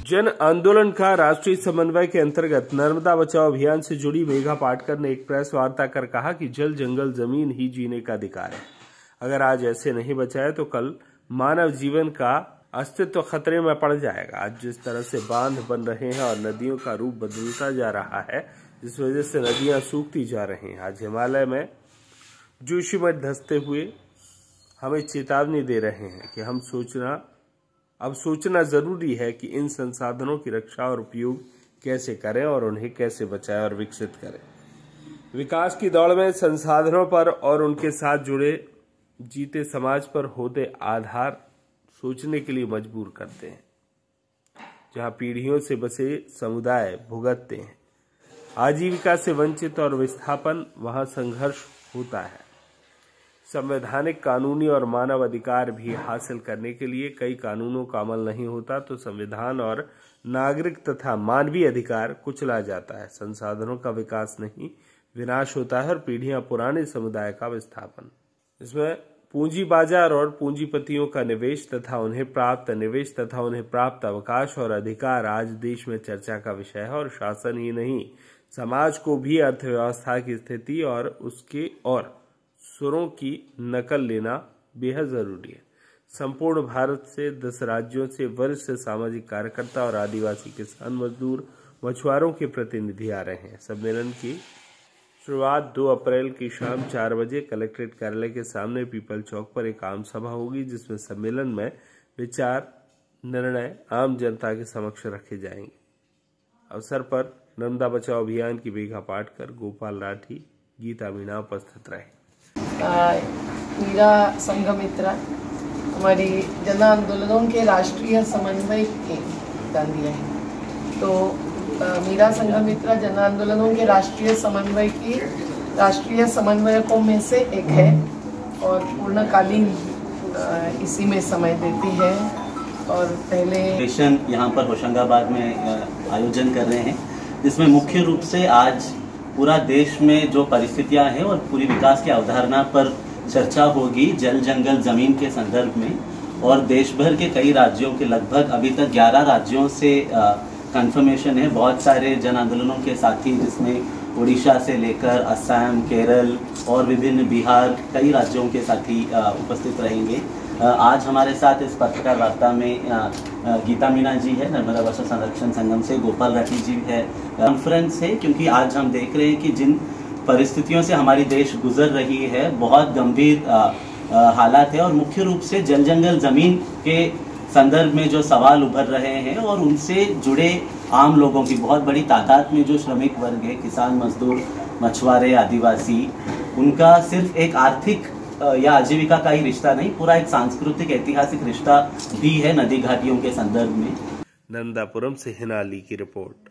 जन आंदोलन का राष्ट्रीय समन्वय के अंतर्गत नर्मदा बचाओ अभियान से जुड़ी मेघा पाटकर ने एक प्रेस वार्ता कर कहा कि जल जंगल जमीन ही जीने का अधिकार है। अगर आज ऐसे नहीं बचाए तो कल मानव जीवन का अस्तित्व खतरे में पड़ जाएगा। आज जिस तरह से बांध बन रहे हैं और नदियों का रूप बदलता जा रहा है, जिस वजह से नदियां सूखती जा रही हैं, आज हिमालय में जोशीमठ धंसते हुए हमें चेतावनी दे रहे हैं कि अब सोचना जरूरी है कि इन संसाधनों की रक्षा और उपयोग कैसे करें और उन्हें कैसे बचाएं और विकसित करें। विकास की दौड़ में संसाधनों पर और उनके साथ जुड़े जीते समाज पर होते आधार सोचने के लिए मजबूर करते हैं। जहां पीढ़ियों से बसे समुदाय भुगतते हैं आजीविका से वंचित और विस्थापन, वहां संघर्ष होता है। संवैधानिक, कानूनी और मानव अधिकार भी हासिल करने के लिए कई कानूनों का अमल नहीं होता तो संविधान और नागरिक तथा मानवीय अधिकार कुचला जाता है। संसाधनों का विकास नहीं, विनाश होता है और पीढ़ियां पुराने समुदाय का विस्थापन। इसमें पूंजी बाजार और पूंजीपतियों का निवेश तथा उन्हें प्राप्त अवकाश और अधिकार आज देश में चर्चा का विषय है। और शासन ही नहीं, समाज को भी अर्थव्यवस्था की स्थिति और उसके और सुरों की नकल लेना बेहद जरूरी है। संपूर्ण भारत से 10 राज्यों से वरिष्ठ सामाजिक कार्यकर्ता और आदिवासी किसान, मजदूर, मछुआरों के प्रतिनिधि आ रहे हैं। सम्मेलन की शुरुआत 2 अप्रैल की शाम 4 बजे कलेक्ट्रेट कार्यालय के सामने पीपल चौक पर एक आम सभा होगी, जिसमें सम्मेलन में विचार निर्णय आम जनता के समक्ष रखे जाएंगे। अवसर पर नर्मदा बचाओ अभियान की मेघा पाटकर, गोपाल राठी, गीता मीणा उपस्थित रहे। मीरा संघमित्रा हमारी जन आंदोलनों के राष्ट्रीय समन्वय के दिया है। तो मीरा संघमित्रा जन आंदोलनों के राष्ट्रीय समन्वयकों में से एक है और पूर्णकालीन इसी में समय देती है। और पहले यहाँ पर होशंगाबाद में आयोजन कर रहे हैं, जिसमें मुख्य रूप से आज पूरा देश में जो परिस्थितियां हैं और पूरी विकास की अवधारणा पर चर्चा होगी जल जंगल जमीन के संदर्भ में। और देश भर के कई राज्यों के लगभग अभी तक 11 राज्यों से कंफर्मेशन है। बहुत सारे जन आंदोलनों के साथी, जिसमें उड़ीसा से लेकर असम, केरल और विभिन्न बिहार, कई राज्यों के साथी उपस्थित रहेंगे। आज हमारे साथ इस पत्रकार वार्ता में गीता मीणा जी है, नर्मदा वर्षा संरक्षण संगम से, गोपाल राठी जी है। कॉन्फ्रेंस है क्योंकि आज हम देख रहे हैं कि जिन परिस्थितियों से हमारी देश गुजर रही है, बहुत गंभीर हालात है और मुख्य रूप से जल जंगल जमीन के संदर्भ में जो सवाल उभर रहे हैं और उनसे जुड़े आम लोगों की बहुत बड़ी तादाद में जो श्रमिक वर्ग है, किसान, मजदूर, मछुआरे, आदिवासी, उनका सिर्फ एक आर्थिक या आजीविका का ही रिश्ता नहीं, पूरा एक सांस्कृतिक ऐतिहासिक रिश्ता भी है नदी घाटियों के संदर्भ में। नंदापुरम से हिनाली की रिपोर्ट।